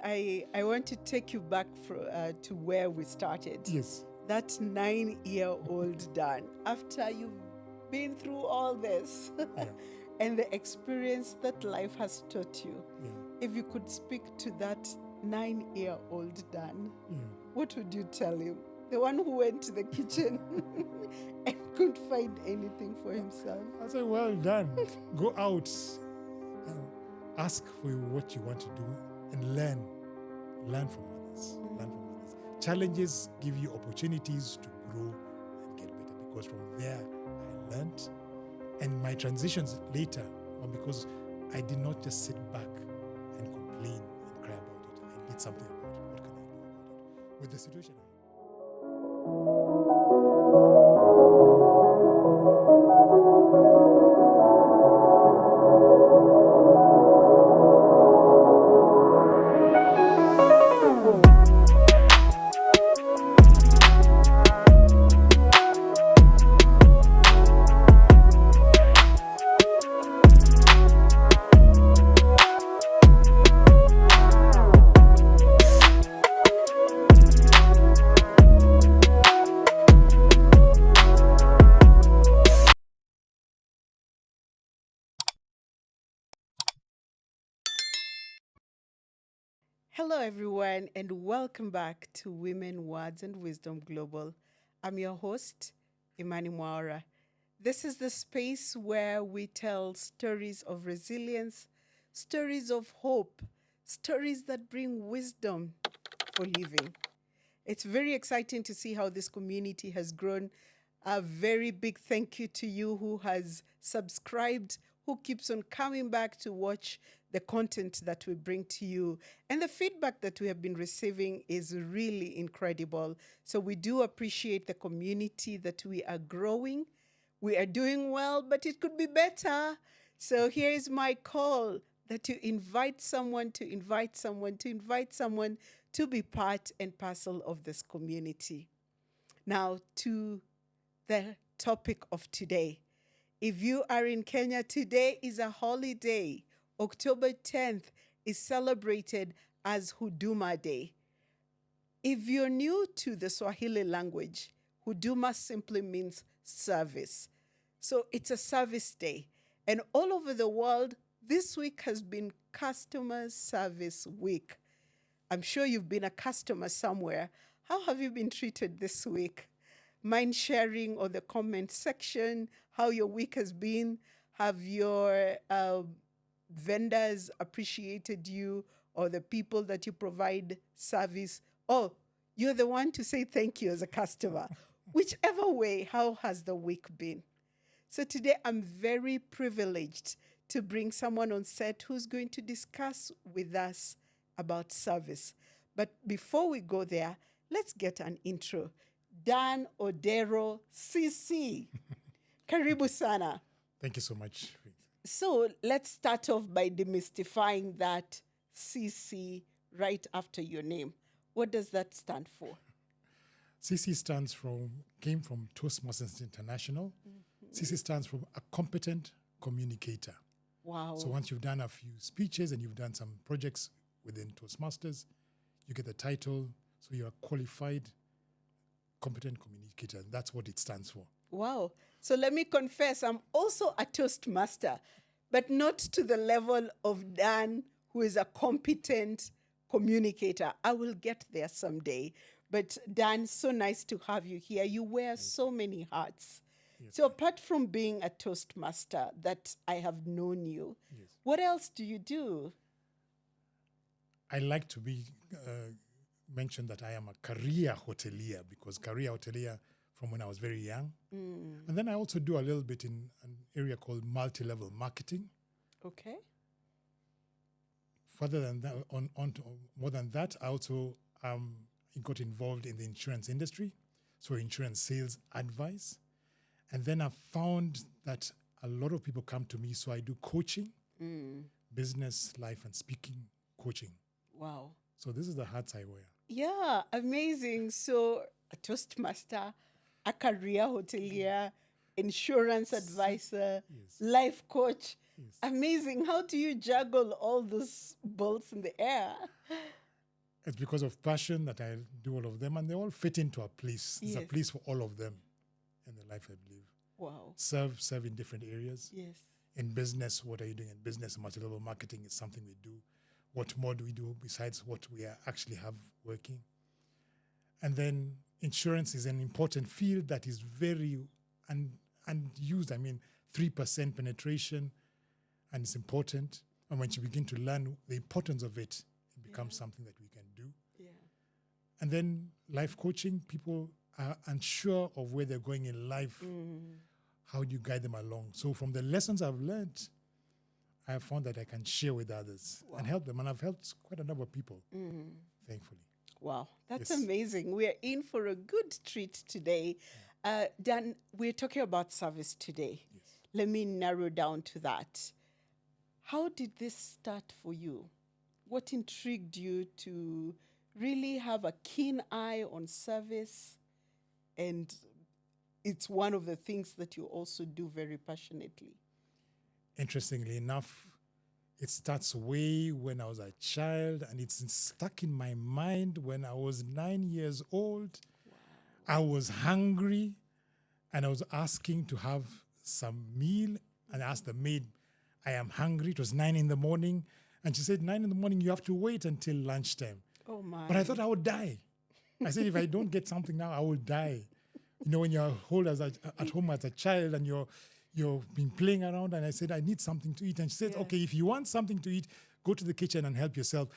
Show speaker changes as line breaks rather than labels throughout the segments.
I want to take you back to where we started.
Yes.
That 9-year-old Dan, after you've been through all this and the experience that life has taught you, if you could speak to that 9-year-old Dan, what would you tell him? The one who went to the kitchen and couldn't find anything for himself.
I say, well done. Go out, ask for what you want to do, and learn. Learn from others. Learn from others. Challenges give you opportunities to grow and get better, because from there I learned. And my transitions later were because I did not just sit back and complain and cry about it. I did something about it. What can I do about it? With the situation.
Hello, everyone, and welcome back to Women, Words, and Wisdom Global. I'm your host, Imani Mwaura. This is the space where we tell stories of resilience, stories of hope, stories that bring wisdom for living. It's very exciting to see how this community has grown. A very big thank you to you who has subscribed, who keeps on coming back to watch the content that we bring to you. And the feedback that we have been receiving is really incredible. So we do appreciate the community that we are growing. We are doing well, but it could be better. So here is my call that you invite someone to invite someone to invite someone to be part and parcel of this community. Now to the topic of today. If you are in Kenya, today is a holiday. October 10th is celebrated as Huduma Day. If you're new to the Swahili language, Huduma simply means service. So it's a service day. And all over the world, this week has been Customer Service Week. I'm sure you've been a customer somewhere. How have you been treated this week? Mind sharing on the comment section how your week has been. Have your vendors appreciated you, or the people that you provide service? Oh, you're the one to say thank you as a customer. Whichever way, how has the week been? So today I'm very privileged to bring someone on set who's going to discuss with us about service. But before we go there, let's get an intro. Dan Odero, CC. Karibu sana.
Thank you so much.
So let's start off by demystifying that CC right after your name. What does that stand for?
CC came from Toastmasters International. CC stands for a competent communicator.
Wow.
So once you've done a few speeches and you've done some projects within Toastmasters, you get the title. So you're a qualified, competent communicator. That's what it stands for.
Wow. So let me confess, I'm also a Toastmaster, but not to the level of Dan, who is a competent communicator. I will get there someday. But Dan, so nice to have you here. You wear so many hats.
Yes.
So apart from being a Toastmaster that I have known you, what else do you do?
I like to be mentioned that I am a career hotelier, because career hotelier from when I was very young. And then I also do a little bit in an area called multi-level marketing.
Okay.
Further than that, more than that, I also got involved in the insurance industry, so insurance sales advice. And then I found that a lot of people come to me, so I do coaching, business, life, and speaking coaching.
Wow.
So this is the hats I wear.
Yeah, amazing. So a Toastmaster, a career hotelier, insurance advisor, life coach. Amazing. How do you juggle all those balls in the air?
It's because of passion that I do all of them, and they all fit into a place. There's a
Yes.
place for all of them in the life I believe.
Wow.
Serve in different areas.
Yes.
In business, what are you doing in business? Multi-level marketing is something we do. What more do we do besides what we actually have working? And then insurance is an important field that is very unused. I mean, 3% penetration, and it's important. And when you begin to learn the importance of it, it becomes something that we can do.
Yeah.
And then life coaching, people are unsure of where they're going in life. How do you guide them along? So from the lessons I've learned, I have found that I can share with others and help them. And I've helped quite a number of people, thankfully.
Wow, that's
Yes.
amazing. We're in for a good treat today. Dan, we're talking about service today.
Yes.
Let me narrow down to that. How did this start for you? What intrigued you to really have a keen eye on service? And it's one of the things that you also do very passionately.
Interestingly enough, it starts way when I was a child, and it's stuck in my mind when I was 9 years old. I was hungry, and I was asking to have some meal, and I asked the maid, I am hungry. It was 9 in the morning, and she said, 9 in the morning, you have to wait until lunchtime.
Oh, my.
But I thought I would die. I said, if I don't get something now, I will die. You know, when you're at home as a child and you've been playing around, and I said, I need something to eat. And she said, okay, if you want something to eat, go to the kitchen and help yourself.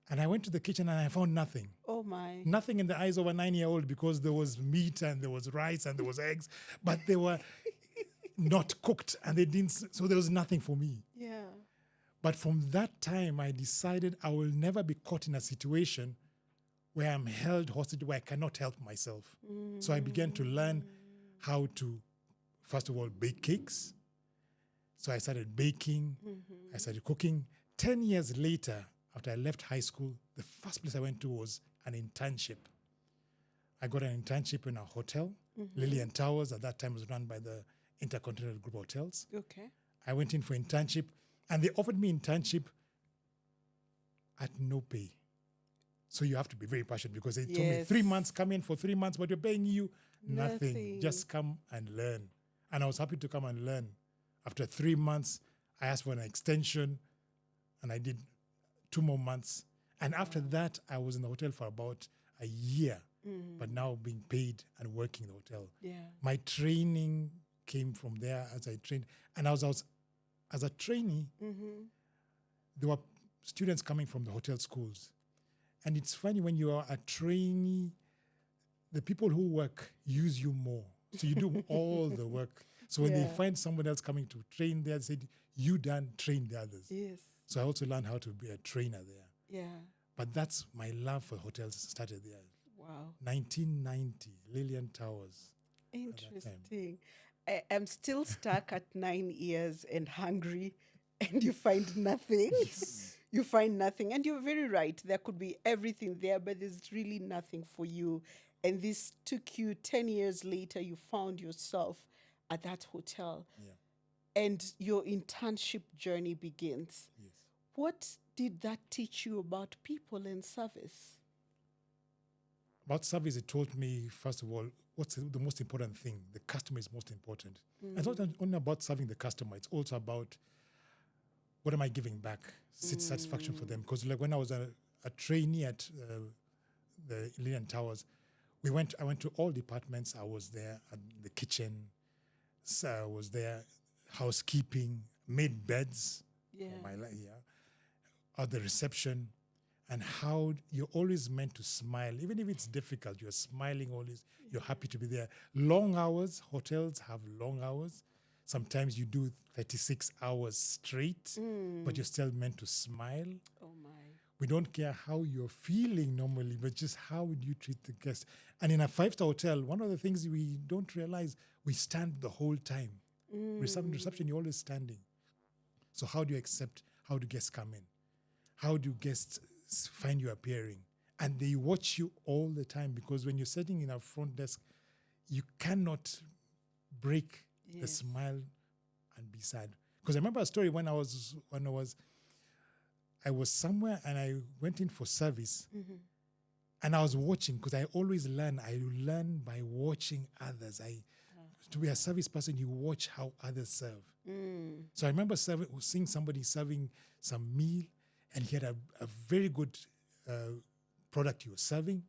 And I went to the kitchen and I found nothing.
Oh, my.
Nothing in the eyes of a 9-year-old, because there was meat and there was rice and there was eggs, but they were not cooked, and they didn't, so there was nothing for me.
Yeah.
But from that time, I decided I will never be caught in a situation where I'm held hostage, where I cannot help myself. So I began to learn how to, first of all, bake cakes. So I started baking, I started cooking. 10 years later, after I left high school, the first place I went to was an internship. I got an internship in a hotel. Lillian Towers, at that time, was run by the Intercontinental Group Hotels.
Okay.
I went in for internship, and they offered me internship at no pay. So you have to be very passionate, because they told me 3 months, come in for 3 months, but you're paying you nothing. Just come and learn. And I was happy to come and learn. After 3 months, I asked for an extension, and I did 2 more months. And after that, I was in the hotel for about a year, but now being paid and working in the hotel.
Yeah.
My training came from there as I trained. And I was as a trainee, there were students coming from the hotel schools. And it's funny, when you are a trainee, the people who work use you more. So you do all the work. So when they find someone else coming to train there, they say, you done train the others.
Yes.
So I also learned how to be a trainer there.
Yeah.
But that's my love for hotels started there.
Wow.
1990, Lillian Towers.
Interesting. I'm still stuck at 9 years and hungry, and you find nothing.
Yes.
You find nothing. And you're very right. There could be everything there, but there's really nothing for you. And this took you 10 years later, you found yourself at that hotel.
Yeah.
And your internship journey begins.
Yes.
What did that teach you about people and service?
About service, it taught me, first of all, what's the most important thing? The customer is most important. It's not only about serving the customer, it's also about what am I giving back? Satisfaction for them. Because like when I was a trainee at the Lillian Towers, I went to all departments. I was there at the kitchen, so I was there, housekeeping, made beds for my at the reception. And how you're always meant to smile. Even if it's difficult, you're smiling always. You're happy to be there. Long hours, hotels have long hours. Sometimes you do 36 hours straight, but you're still meant to smile.
Oh, my.
We don't care how you're feeling normally, but just how would you treat the guest. And in a 5-star hotel, one of the things we don't realize, we stand the whole time. Reception, you're always standing. So how do you accept, how do guests come in? How do guests find you appearing? And they watch you all the time, because when you're sitting in a front desk, you cannot break the smile and be sad. Because I remember a story when I was I was somewhere and I went in for service,
Mm-hmm.
and I was watching, because I always learn. I learn by watching others. To be a service person, you watch how others serve.
Mm.
So I remember seeing somebody serving some meal, and he had a very good product he was serving.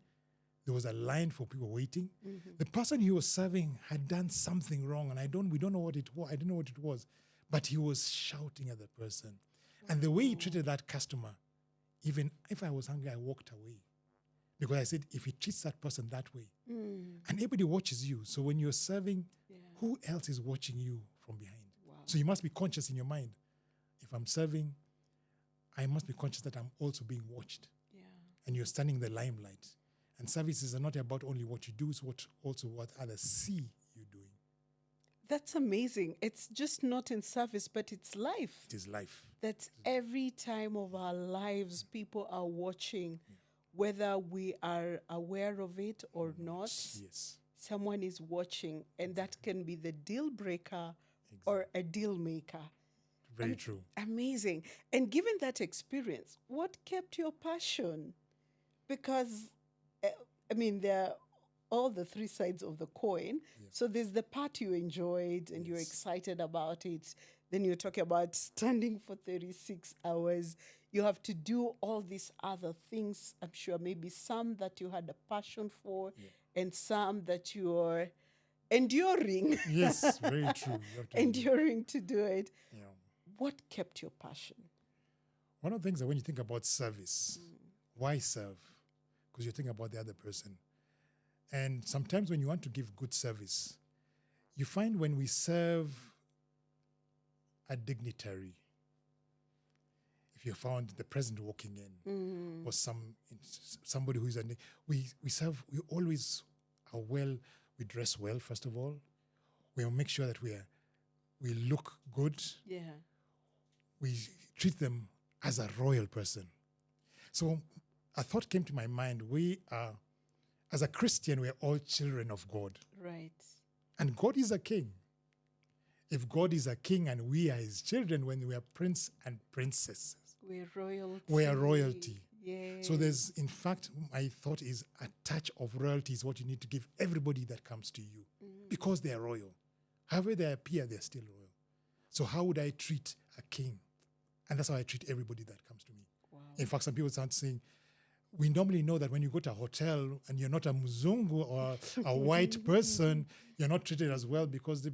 There was a line for people waiting.
Mm-hmm.
The person he was serving had done something wrong, and we don't know what it was. I didn't know what it was, but he was shouting at the person. And the way he treated that customer, even if I was hungry, I walked away. Because I said, if he treats that person that way, and everybody watches you. So when you're serving, who else is watching you from behind?
Wow.
So you must be conscious in your mind. If I'm serving, I must be conscious that I'm also being watched.
Yeah.
And you're standing in the limelight. And services are not about only what you do, it's also what others see you doing.
That's amazing. It's just not in service, but it's life.
It is life.
That's every time of our lives, people are watching, whether we are aware of it or not.
Yes.
Someone is watching, and that can be the deal breaker or a deal maker.
Very true.
Amazing. And given that experience, what kept your passion? Because, there are all the three sides of the coin. So there's the part you enjoyed and you're excited about it. Then you're talking about standing for 36 hours. You have to do all these other things. I'm sure maybe some that you had a passion for and some that you're enduring.
Yes, very true. You have to
Enduring to do it.
Yeah.
What kept your passion?
One of the things that when you think about service, why serve? Because you think about the other person. And sometimes when you want to give good service, you find when we serve a dignitary, if you found the president walking in, or somebody who is we always are well. We dress well, first of all. We make sure that we look good.
Yeah.
We treat them as a royal person. So a thought came to my mind. As a Christian, we're all children of God.
Right.
And God is a king. If God is a king and we are his children, when we are prince and princesses,
We're royalty.
we are royalty.
Yeah.
So there's, in fact, my thought is a touch of royalty is what you need to give everybody that comes to you, because they are royal. However they appear, they're still royal. So how would I treat a king? And that's how I treat everybody that comes to me.
Wow.
In fact, some people start saying, we normally know that when you go to a hotel and you're not a Mzungu or a white person, you're not treated as well, because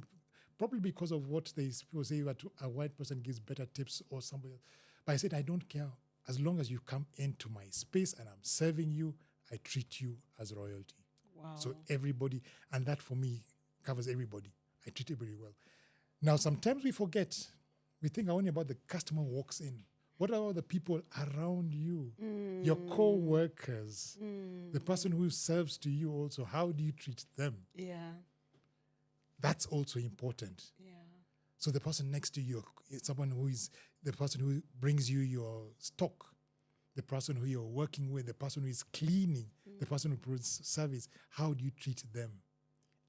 probably because of what people say that a white person gives better tips or somebody else. But I said, I don't care. As long as you come into my space and I'm serving you, I treat you as royalty.
Wow.
So everybody, and that for me covers everybody. I treat everybody well. Now, sometimes we forget. We think only about the customer who walks in. What about the people around you? Your co-workers, the person who serves to you also. How do you treat them?
Yeah.
That's also important.
Yeah.
So the person next to you is someone who is the person who brings you your stock, the person who you're working with, the person who is cleaning, the person who provides service. How do you treat them?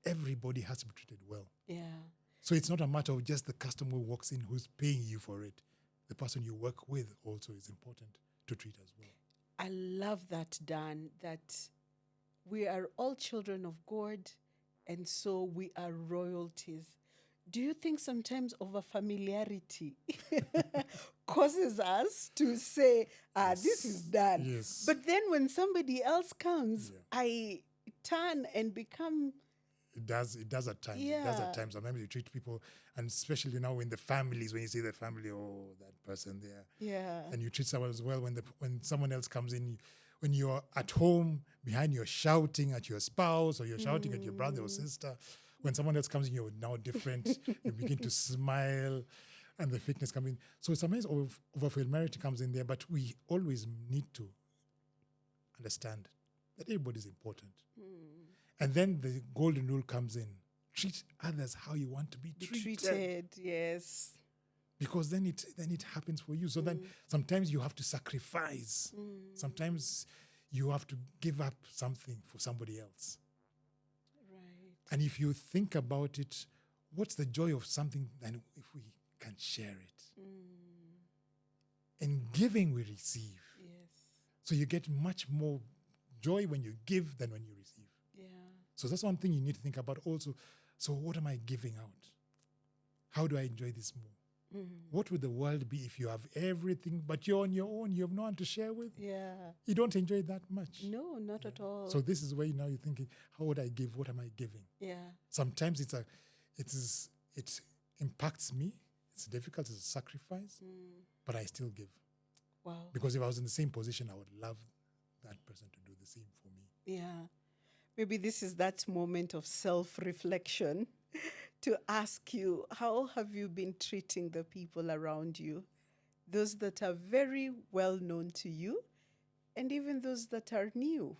Everybody has to be treated well.
Yeah.
So it's not a matter of just the customer who walks in who's paying you for it. The person you work with also is important to treat as well.
I love that, Dan, that we are all children of God, and so we are royalties. Do you think sometimes over familiarity causes us to say, this is Dan?
Yes.
But then when somebody else comes, I turn and become...
It does at times.
Yeah.
It does at times. Sometimes you treat people, and especially now in the families, when you see the family, oh, that person there.
Yeah.
And you treat someone as well when someone else comes in. When you're at home, behind you're shouting at your spouse or you're shouting at your brother or sister. When someone else comes in, you're now different. You begin to smile and the fakeness comes in. So sometimes over-familiarity comes in there, but we always need to understand that everybody is important. And then the golden rule comes in. Treat others how you want to be treated.
Yes.
Because then it happens for you. So then sometimes you have to sacrifice. Sometimes you have to give up something for somebody else.
Right.
And if you think about it, what's the joy of something then if we can share it? In giving, we receive.
Yes.
So you get much more joy when you give than when you receive.
Yeah.
So that's one thing you need to think about also. So what am I giving out? How do I enjoy this more? What would the world be if you have everything, but you're on your own, you have no one to share with?
Yeah.
You don't enjoy it that much.
No, not at all.
So this is where now you're thinking, how would I give? What am I giving?
Yeah.
Sometimes it impacts me. It's difficult, it's a sacrifice, but I still give.
Wow.
Because if I was in the same position, I would love that person to do the same for me.
Yeah. Maybe this is that moment of self-reflection to ask you, how have you been treating the people around you? Those that are very well known to you, and even those that are new,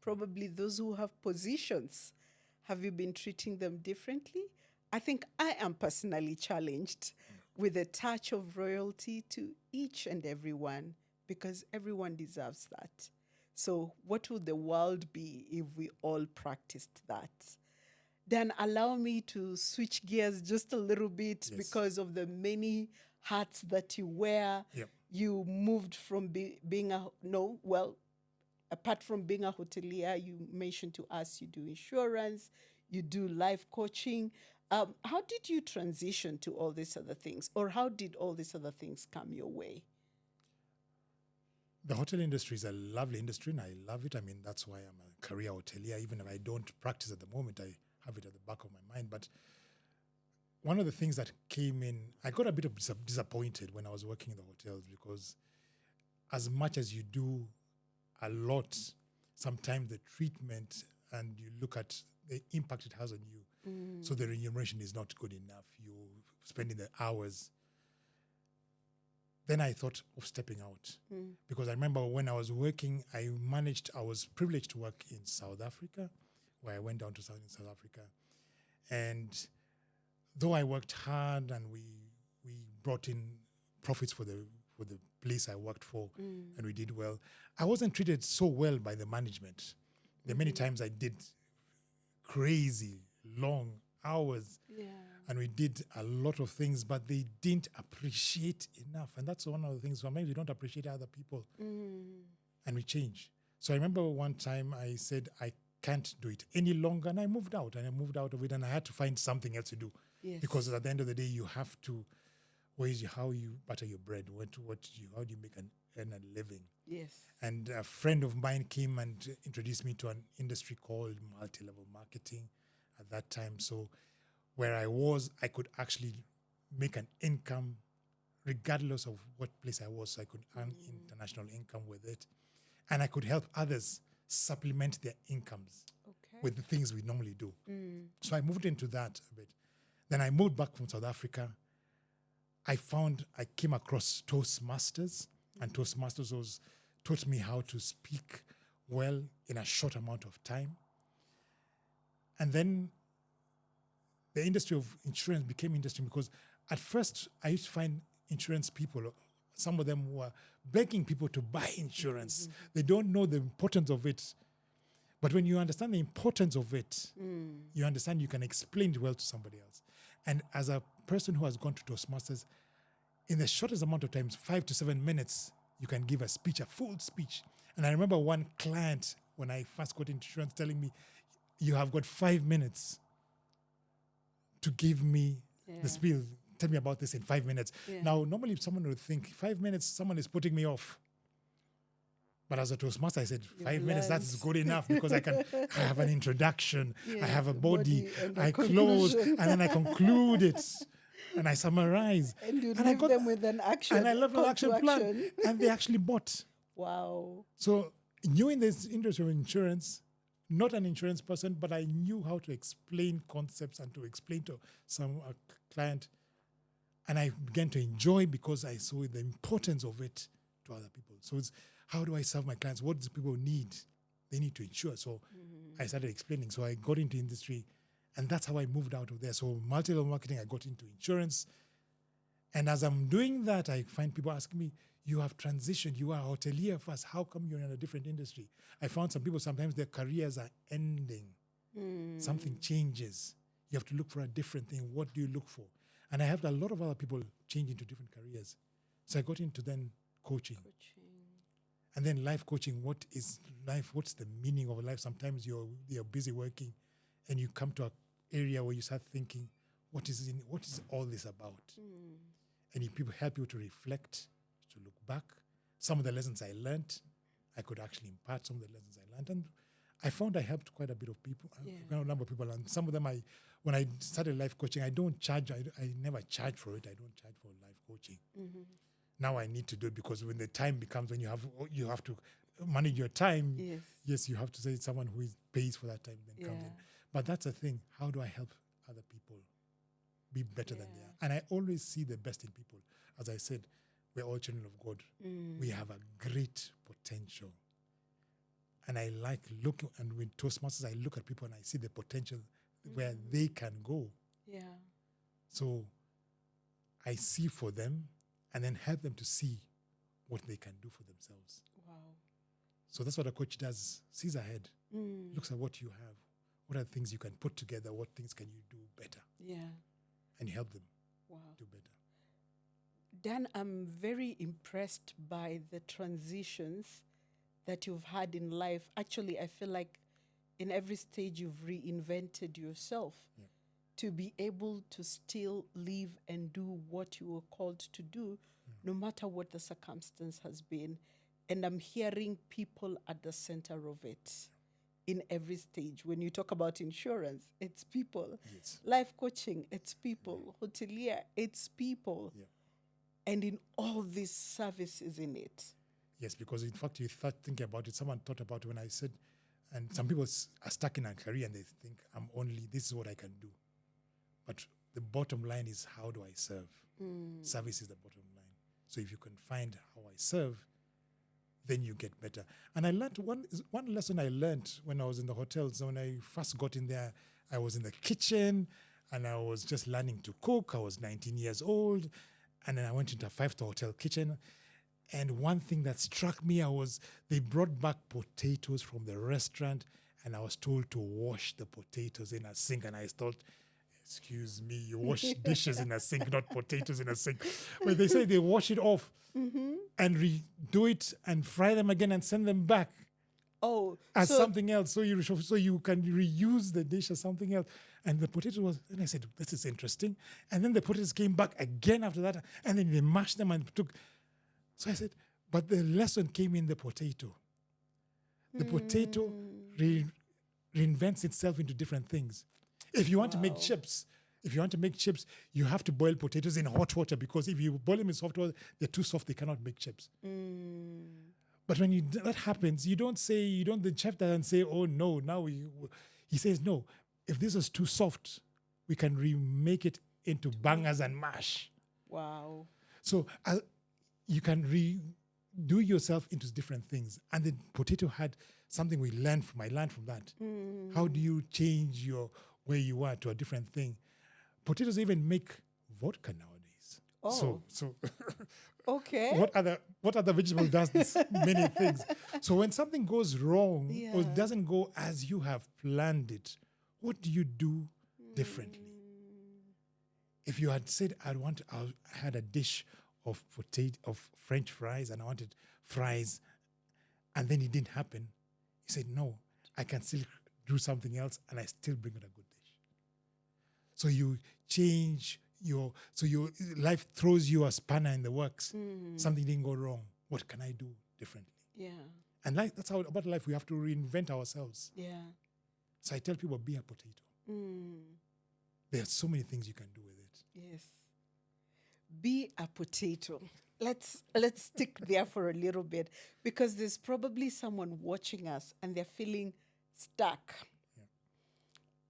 probably those who have positions. Have you been treating them differently? I think I am personally challenged with a touch of royalty to each and every one, because everyone deserves that. So, what would the world be if we all practiced that? Then allow me to switch gears just a little bit,
Yes.
because of the many hats that you wear.
Yep.
You moved from being apart from being a hotelier, you mentioned to us you do insurance, you do life coaching. How did you transition to all these other things, or how did all these other things come your way?
The hotel industry is a lovely industry and I love it. I mean, that's why I'm a career hotelier. Even if I don't practice at the moment, I have it at the back of my mind. But one of the things that came in, I got a bit of disappointed when I was working in the hotels, because as much as you do a lot, sometimes the treatment and you look at the impact it has on you. So the remuneration is not good enough. You're spending the hours. Then I thought of stepping out, because I remember when I was working, I was privileged to work in South Africa, where I went down to South Africa. And though I worked hard and we brought in profits for the place I worked for, and we did well, I wasn't treated so well by the management. There are many times I did crazy long hours, and we did a lot of things, but they didn't appreciate enough. And that's one of the things, sometimes we don't appreciate other people, and we change. So I remember one time I said, I can't do it any longer, and I moved out, of it, and I had to find something else to do.
Yes.
Because at the end of the day, you have to, how you butter your bread, how do you earn a living?
Yes.
And a friend of mine came and introduced me to an industry called multi-level marketing at that time. So where I was, I could actually make an income regardless of what place I was. So I could earn international income with it. And I could help others supplement their incomes with the things we normally do. So I moved into that a bit. Then I moved back from South Africa. I came across Toastmasters, and Toastmasters taught me how to speak well in a short amount of time. And then the industry of insurance became interesting, because at first I used to find insurance people, some of them were begging people to buy insurance. They don't know the importance of it. But when you understand the importance of it, you understand you can explain it well to somebody else. And as a person who has gone to Toastmasters, in the shortest amount of time, 5 to 7 minutes, you can give a full speech. And I remember one client, when I first got into insurance, telling me, you have got 5 minutes to give me the spiel. Tell me about this in 5 minutes. Now, normally someone would think, 5 minutes, someone is putting me off. But as a Toastmaster, I said, 5 minutes, that's good enough, because I have an introduction, I have a body, I close, and then I conclude it, and I summarize.
And you leave them with an action.
And I love an action plan. And they actually bought.
Wow.
So, new in this industry of insurance, not an insurance person, but I knew how to explain concepts and to explain to a client. And I began to enjoy, because I saw the importance of it to other people. So it's, how do I serve my clients? What do people need? They need to insure. So I started explaining. So I got into industry, and that's how I moved out of there. So multi-level marketing, I got into insurance. And as I'm doing that, I find people asking me, you have transitioned, you are a hotelier first. How come you're in a different industry? I found some people, sometimes their careers are ending. Something changes. You have to look for a different thing. What do you look for? And I have a lot of other people change into different careers. So I got into then coaching.
Coaching.
And then life coaching, what is life? What's the meaning of life? Sometimes you're busy working and you come to an area where you start thinking, what is all this about? And people help you to reflect, to look back. Some of the lessons I learned, I could actually impart some of the lessons I learned. And I found I helped quite a bit of people, a number of people. And some of them, when I started life coaching, I don't charge. I never charge for it. I don't charge for life coaching. Now I need to do it because when the time becomes when you have to manage your time. Yes, you have to say someone who pays for that time then comes in. But that's the thing. How do I help other people be better than they are? And I always see the best in people. As I said, we're all children of God. We have a great potential. And I like looking, and with Toastmasters, I look at people and I see the potential where they can go. So I see for them and then help them to see what they can do for themselves.
Wow.
So that's what a coach does. Sees ahead, looks at what you have. What are the things you can put together? What things can you do better? And help them do better.
Dan, I'm very impressed by the transitions that you've had in life. Actually, I feel like in every stage you've reinvented yourself to be able to still live and do what you were called to do, no matter what the circumstance has been. And I'm hearing people at the center of it in every stage. When you talk about insurance, it's people. Life coaching, it's people. Hotelier, it's people. And in all these services in it.
Yes, because in fact, you start thinking about it. Someone thought about it when I said, and some people are stuck in a career and they think, this is what I can do. But the bottom line is, how do I serve? Service is the bottom line. So if you can find how I serve, then you get better. And I learned one lesson I learned when I was in the hotels. When I first got in there, I was in the kitchen and I was just learning to cook. I was 19 years old. And then I went into a 5-star hotel kitchen. And one thing that struck me, they brought back potatoes from the restaurant and I was told to wash the potatoes in a sink. And I thought, excuse me, you wash dishes in a sink, not potatoes in a sink. But they say they wash it off and redo it and fry them again and send them back as something else. So you can reuse the dish as something else. And the potato and I said, this is interesting. And then the potatoes came back again after that. And then they mashed them and took. So I said, but the lesson came in the potato. The potato reinvents itself into different things. If you want to make chips, you have to boil potatoes in hot water because if you boil them in soft water, they're too soft, they cannot make chips. But when that happens, the chef doesn't say, oh no, he says, no, if this is too soft, we can remake it into bangers and mash.
Wow.
So you can redo yourself into different things. And the potato had something I learned from that. How do you change where you are to a different thing? Potatoes even make vodka nowadays. So
okay.
What other vegetable does this many things? So when something goes wrong or doesn't go as you have planned it, what do you do differently? If you had said I had a dish of French fries and I wanted fries, and then it didn't happen, you said no, I can still do something else and I still bring out a good dish. So you change your life throws you a spanner in the works. Something didn't go wrong. What can I do differently? And that's how about life. We have to reinvent ourselves. So I tell people, be a potato. There are so many things you can do with it.
Yes. Be a potato. Let's stick there for a little bit because there's probably someone watching us and they're feeling stuck.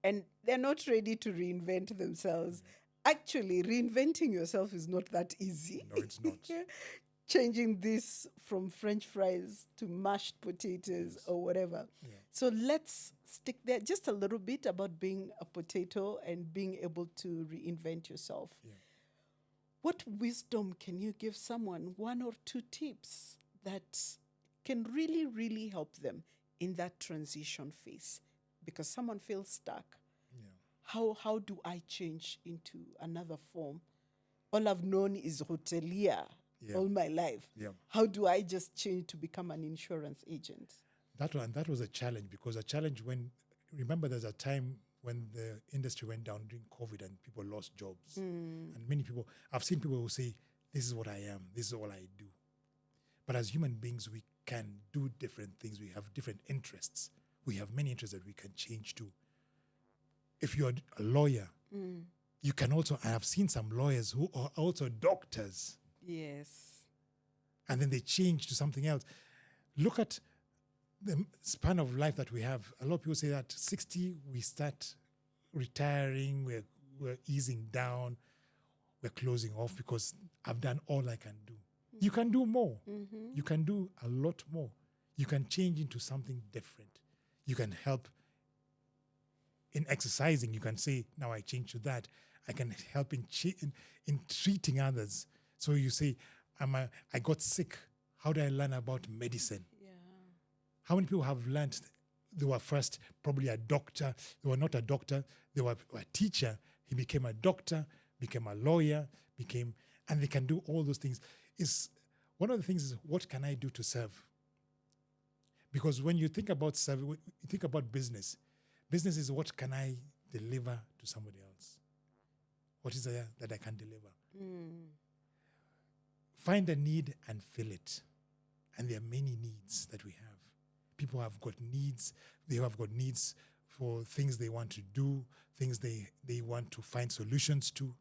And they're not ready to reinvent themselves. Actually, reinventing yourself is not that easy.
No, it's not.
Changing this from French fries to mashed potatoes or whatever. So let's stick there just a little bit about being a potato and being able to reinvent yourself. What wisdom can you give someone, 1 or 2 tips that can really, really help them in that transition phase? Because someone feels stuck. How do I change into another form? All I've known is hotelier.
Yeah.
all my life.
Yeah.
How do I just change to become an insurance agent?
That was a challenge, because a challenge when, remember, there's a time when the industry went down during COVID and people lost jobs. And many people, I've seen people who say, this is what I am, this is all I do. But as human beings, we can do different things. We have different interests. We have many interests that we can change to. If you're a lawyer, you can also, I have seen some lawyers who are also doctors,
Yes.
and then they change to something else. Look at the span of life that we have. A lot of people say that 60, we start retiring, we're easing down, we're closing off because I've done all I can do. You can do more. You can do a lot more. You can change into something different. You can help in exercising. You can say, now I change to that. I can help in treating others. So you say, I got sick. How do I learn about medicine?
Yeah.
How many people have learned? They were first probably a doctor. They were not a doctor. They were a teacher. He became a doctor, became a lawyer, and they can do all those things. One of the things is, what can I do to serve? Because when you think about serving, you think about business. Business is, what can I deliver to somebody else? What is there that I can deliver? Find a need and fill it. And there are many needs that we have. People have got needs. They have got needs for things they want to do, things they want to find solutions to,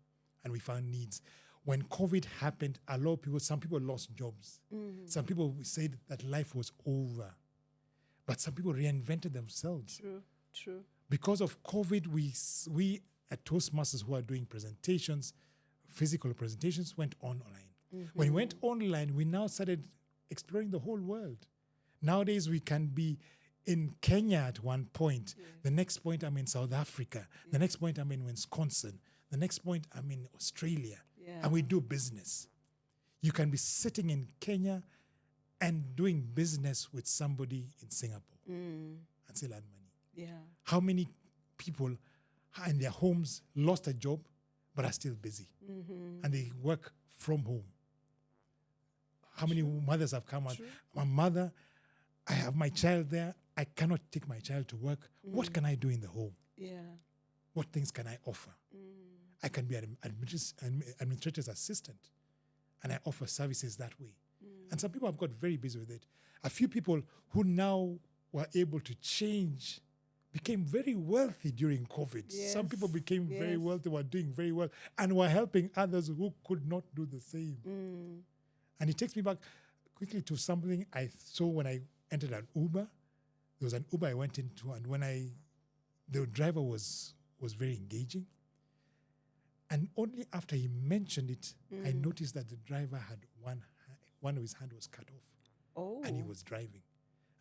and we found needs. When COVID happened, a lot of people, some people lost jobs. Some people said that life was over. But some people reinvented themselves.
True.
Because of COVID, we at Toastmasters who are doing presentations, physical presentations, went online. When we went online, we now started exploring the whole world. Nowadays, we can be in Kenya at one point.
Yes.
The next point, I'm in South Africa. The next point, I'm in Wisconsin. The next point, I'm in Australia.
Yeah.
And we do business. You can be sitting in Kenya and doing business with somebody in Singapore and still earn money.
Yeah.
How many people in their homes lost a job but are still busy and they work from home? How many mothers have come out? My mother, I have my child there. I cannot take my child to work. What can I do in the home?
Yeah.
What things can I offer? I can be an administrator's assistant, and I offer services that way. And some people have got very busy with it. A few people who now were able to change became very wealthy during COVID.
Yes.
Some people became very
Yes.
wealthy, were doing very well, and were helping others who could not do the same. And it takes me back quickly to something I saw when I entered an Uber. There was an Uber I went into, and when the driver was very engaging. And only after he mentioned it, I noticed that the driver had one of his hand was cut off.
Oh.
And he was driving.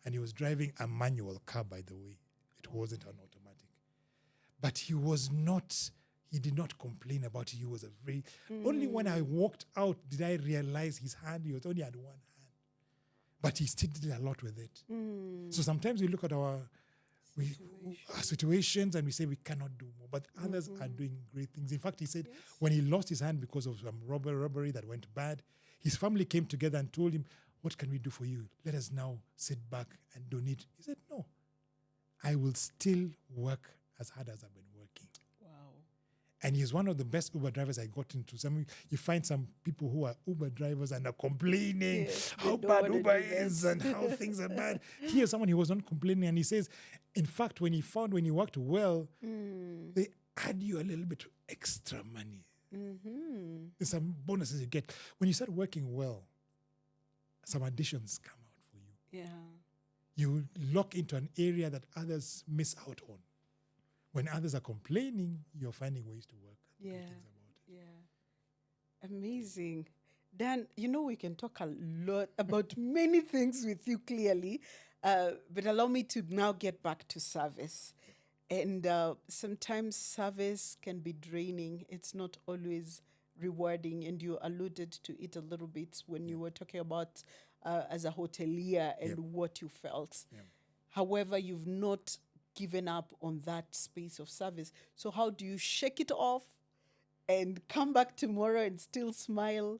And he was driving a manual car, by the way. It wasn't an automatic. But he did not complain about it. He was only when I walked out did I realize his hand, he only had one hand. But he still did a lot with it. So sometimes we look at our situations and we say we cannot do more, but others are doing great things. In fact, he said when he lost his hand because of some robbery that went bad, his family came together and told him, what can we do for you? Let us now sit back and donate. He said, no, I will still work as hard as I've been working.
Wow.
And he's one of the best Uber drivers I got into. You find some people who are Uber drivers and are complaining how bad Uber is and how things are bad. Here's someone who was not complaining, and he says, in fact, when he worked well, they add you a little bit extra money. There's some bonuses you get. When you start working well, some additions come out for you.
Yeah.
You lock into an area that others miss out on. When others are complaining, you're finding ways to work.
Yeah.
Do things about it.
Yeah. Amazing. Dan, we can talk a lot about many things with you clearly, but allow me to now get back to service. And sometimes service can be draining. It's not always rewarding. And you alluded to it a little bit when you were talking about as a hotelier and what you felt.
Yeah.
However, you've not given up on that space of service. So how do you shake it off and come back tomorrow and still smile?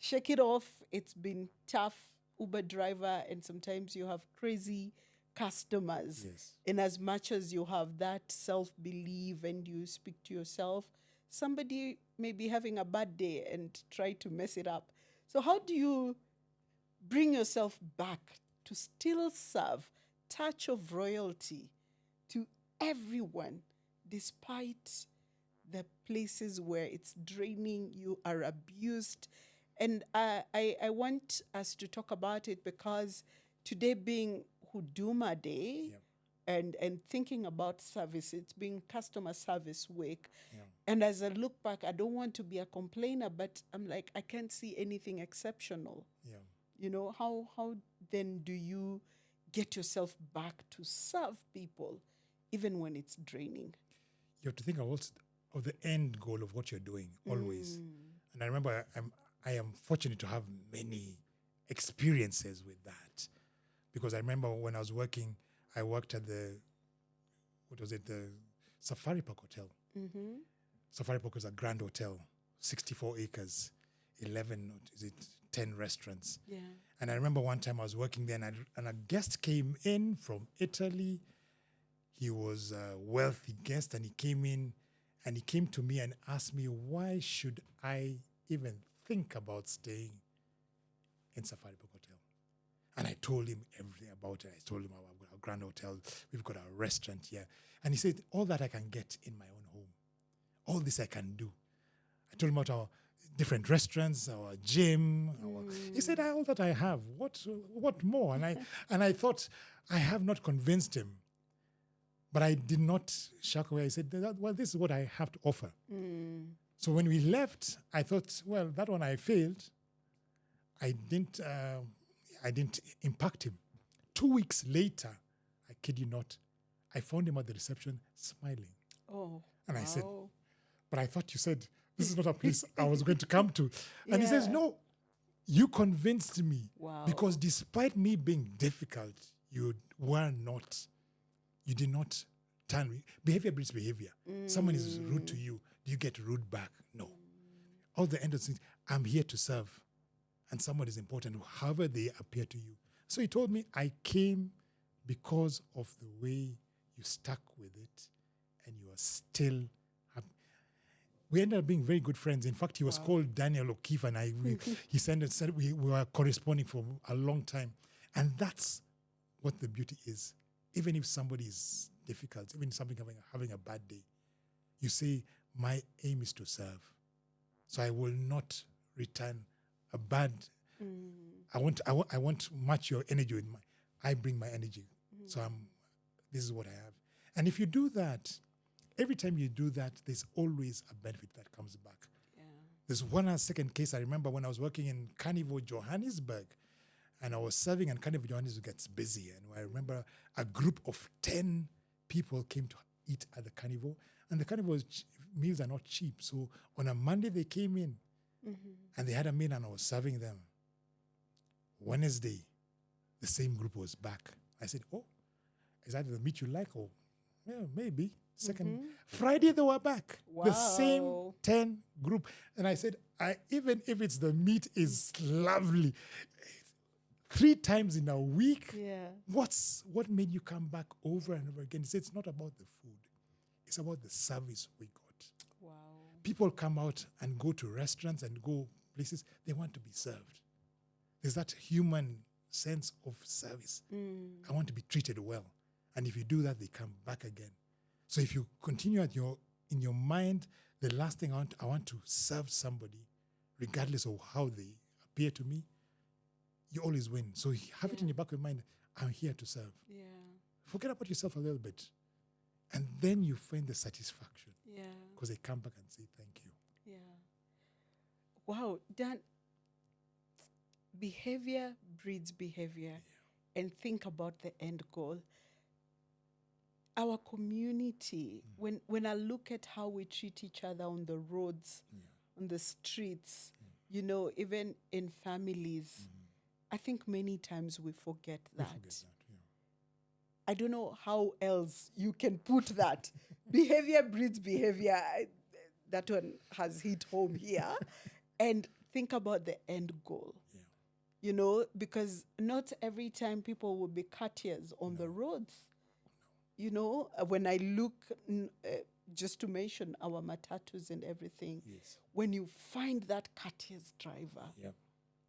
shake it off. It's been tough, Uber driver, and sometimes you have crazy customers.
Yes.
In as much as you have that self belief and you speak to yourself, somebody may be having a bad day and try to mess it up. So, how do you bring yourself back to still serve touch of royalty to everyone despite the places where it's draining, you are abused? And I want us to talk about it because today being Huduma Day,
Yeah.
and thinking about service, it's being customer service week.
Yeah.
And as I look back, I don't want to be a complainer, but I'm like, I can't see anything exceptional.
Yeah.
You know, how then do you get yourself back to serve people even when it's draining?
You have to think of the end goal of what you're doing always. And I remember I am fortunate to have many experiences with that, because I remember when I was working, I worked at the Safari Park Hotel. Safari Park was a grand hotel, 64 acres, 10 restaurants.
Yeah.
And I remember one time I was working there, and a guest came in from Italy. He was a wealthy guest, and he came in, and he came to me and asked me, why should I even think about staying in Safari Park Hotel? And I told him everything about it. I told him about our grand hotel. We've got a restaurant here. And he said, all that I can get in my own home. All this I can do. I told him about our different restaurants, our gym. He said, all that I have. What more? And I thought, I have not convinced him. But I did not shuck away. I said, well, this is what I have to offer. So when we left, I thought, well, that one I failed. I didn't impact him. 2 weeks later, I kid you not, I found him at the reception smiling.
Oh.
And I said,
wow.
but I thought you said this is not a place I was going to come to. And he says, no, you convinced me.
Wow.
Because despite me being difficult, you did not turn me. Behavior breeds behavior. Someone is rude to you. Do you get rude back? No. All the end of things, I'm here to serve. And someone is important, however they appear to you. So he told me, I came because of the way you stuck with it, and you are still happy. We ended up being very good friends. In fact, he was called Daniel O'Keefe, and he said we were corresponding for a long time. And that's what the beauty is. Even if somebody is difficult, even if somebody having a bad day, you say, my aim is to serve. So I will not return a bad. I want match your energy with I bring my energy. So this is what I have. And if you do that, every time you do that, there's always a benefit that comes back.
Yeah.
There's one second case I remember when I was working in Carnival, Johannesburg, and I was serving, and Carnival Johannesburg gets busy. And I remember a group of 10 people came to eat at the Carnival, and the Carnival meals are not cheap. So on a Monday, they came in, and they had a meal, and I was serving them. Wednesday, the same group was back. I said, oh, is that the meat you like? Or, yeah, maybe. Second, Friday, they were back.
Wow.
The same 10 group. And I said, even if it's the meat is lovely, 3 times in a week, what made you come back over and over again? He said, it's not about the food. It's about the service we got.
Wow.
People come out and go to restaurants and go places, they want to be served. There's that human sense of service. I want to be treated well. And if you do that, they come back again. So if you continue in your mind, the last thing I want to serve somebody, regardless of how they appear to me, you always win. So have it in your back of your mind, I'm here to serve.
Yeah.
Forget about yourself a little bit. And then you find the satisfaction.
Yeah.
Because they come back and say, thank you.
Yeah. Wow, Dan, behavior breeds behavior. And think about the end goal. Our community, when I look at how we treat each other on the roads, on the streets, you know, even in families, I think many times we forget that. I don't know how else you can put that. Behavior breeds behavior. That one has hit home here. And think about the end goal.
Yeah.
You know, because not every time people will be courtiers on the roads. You know, when I look, just to mention our matatus and everything,
Yes.
when you find that courteous driver,
Yeah.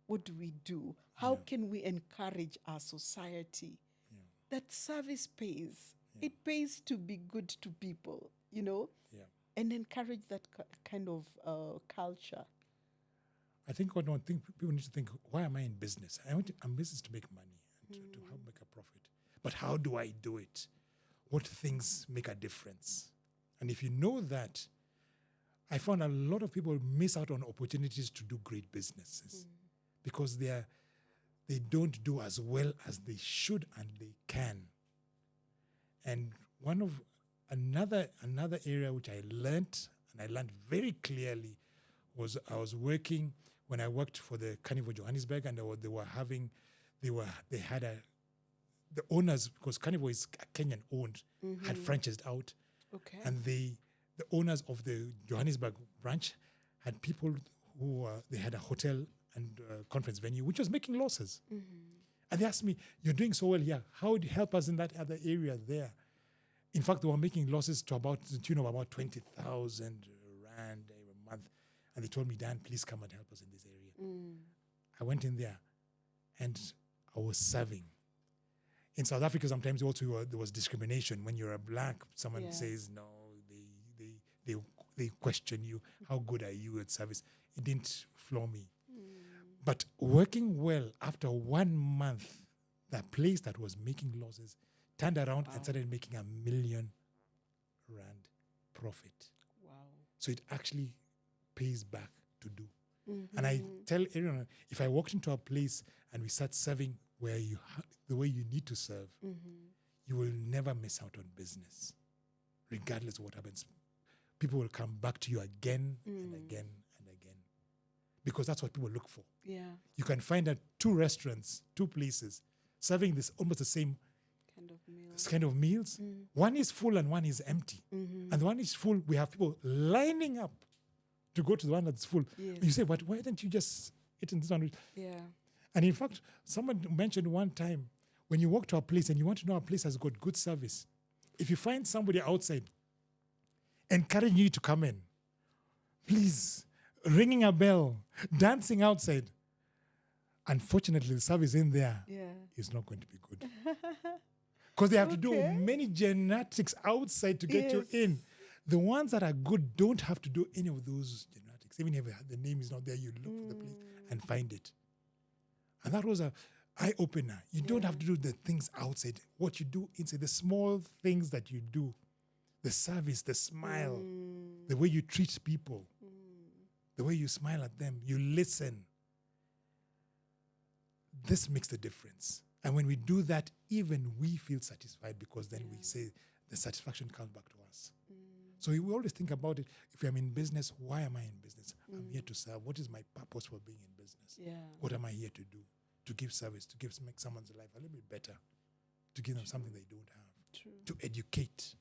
what do we do? How
Yeah.
can we encourage our society
Yeah.
that service pays?
Yeah.
It pays to be good to people, you know,
Yeah.
and encourage that kind of culture.
I think what one thing people need to think: why am I in business? I'm in business to make money and to help make a profit. But how do I do it? What things make a difference? And if you know that, I found a lot of people miss out on opportunities to do great businesses because they don't do as well as they should and they can. And one of another area which I learned, and I learned very clearly, was I was working when I worked for the Carnival Johannesburg, and they had the owners, because Carnival is Kenyan owned, had franchised out,
Okay.
and the owners of the Johannesburg branch had people who they had a hotel and conference venue which was making losses. And they asked me, "You're doing so well here. How would you help us in that other area there?" In fact, they were making losses to the tune of about 20,000 rand a month. And they told me, "Dan, please come and help us in this area." I went in there and I was serving. In South Africa, sometimes also there was discrimination. When you're a black, someone says no, they question you. How good are you at service? It didn't floor me. But working well, after 1 month, that place that was making losses turned around and started making R1 million profit.
Wow.
So it actually pays back to do. And I tell everyone, if I walked into a place and we start serving where the way you need to serve, you will never miss out on business, regardless of what happens. People will come back to you again and again and again, because that's what people look for.
Yeah.
You can find 2 restaurants, 2 places, serving this almost the same kind of meals. One is full and one is empty. And the one is full, we have people lining up to go to the one that's full.
Yes.
You say, "But why don't you just eat in this one?"
Yeah.
And in fact, someone mentioned one time, when you walk to a place and you want to know a place has got good service, if you find somebody outside encouraging you to come in, please, ringing a bell, dancing outside, unfortunately, the service in there is not going to be good. Because they have to do many gymnastics outside to get you in. The ones that are good don't have to do any of those gymnastics. Even if the name is not there, you look for the place and find it. And that was an eye-opener. You don't have to do the things outside. What you do inside, the small things that you do, the service, the smile, the way you treat people, the way you smile at them, you listen. This makes the difference. And when we do that, even we feel satisfied, because then we say the satisfaction comes back to us. So we always think about it. If I'm in business, why am I in business? I'm here to serve. What is my purpose for being in business? What am I here to do? To give service, to make someone's life a little bit better, to give them something they don't have, to educate.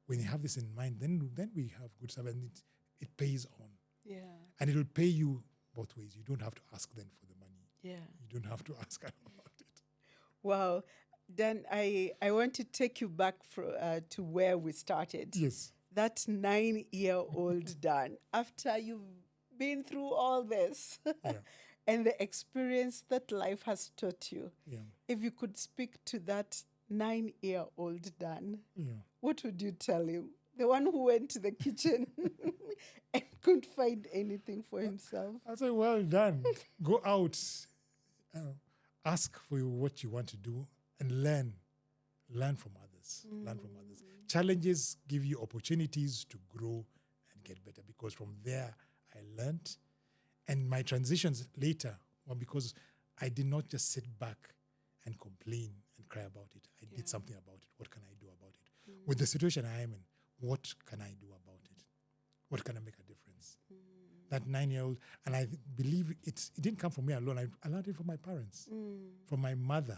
When you have this in mind, then we have good service, and it pays on.
Yeah.
And it will pay you both ways. You don't have to ask them for the money.
Yeah.
You don't have to ask about it.
Wow. Dan, I want to take you back to where we started.
Yes.
That 9-year-old Dan, after you've been through all this and the experience that life has taught you, if you could speak to that 9-year-old Dan, what would you tell him? The one who went to the kitchen and couldn't find anything for himself.
I say, well done. Go out, ask for what you want to do, and learn. Learn from others. Learn from others. Challenges give you opportunities to grow and get better, because from there I learned. And my transitions later were because I did not just sit back and complain and cry about it. I did something about it. What can I do about it? With the situation I am in, what can I do about it? What can I make a difference? That 9-year-old, and I believe it didn't come from me alone. I learned it from my parents, from my mother,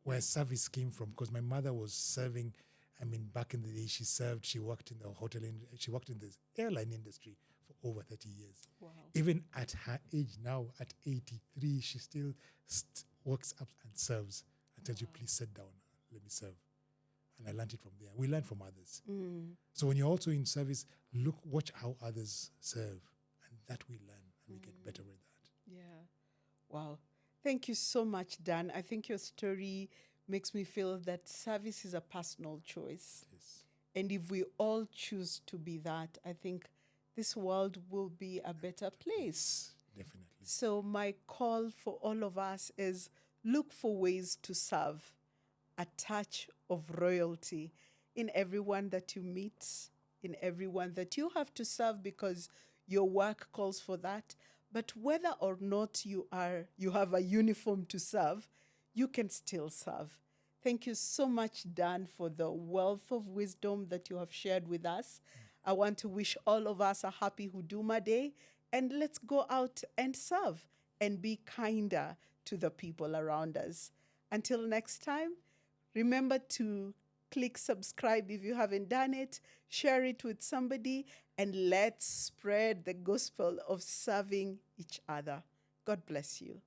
where service came from, because my mother was serving. I mean, back in the day, she worked in the hotel, she worked in the airline industry for over 30 years.
Wow.
Even at her age now, at 83, she still walks up and serves and tells you, please sit down, let me serve. And I learned it from there. We learn from others. So when you're also in service, watch how others serve, and that we learn and we get better with that.
Yeah. Wow. Thank you so much, Dan. I think your story makes me feel that service is a personal choice.
Yes.
And if we all choose to be that, I think this world will be a better place.
Definitely.
So my call for all of us is look for ways to serve, a touch of royalty in everyone that you meet, in everyone that you have to serve because your work calls for that. But whether or not you have a uniform to serve, you can still serve. Thank you so much, Dan, for the wealth of wisdom that you have shared with us. I want to wish all of us a happy Huduma Day, and let's go out and serve and be kinder to the people around us. Until next time, remember to click subscribe if you haven't done it, share it with somebody, and let's spread the gospel of serving each other. God bless you.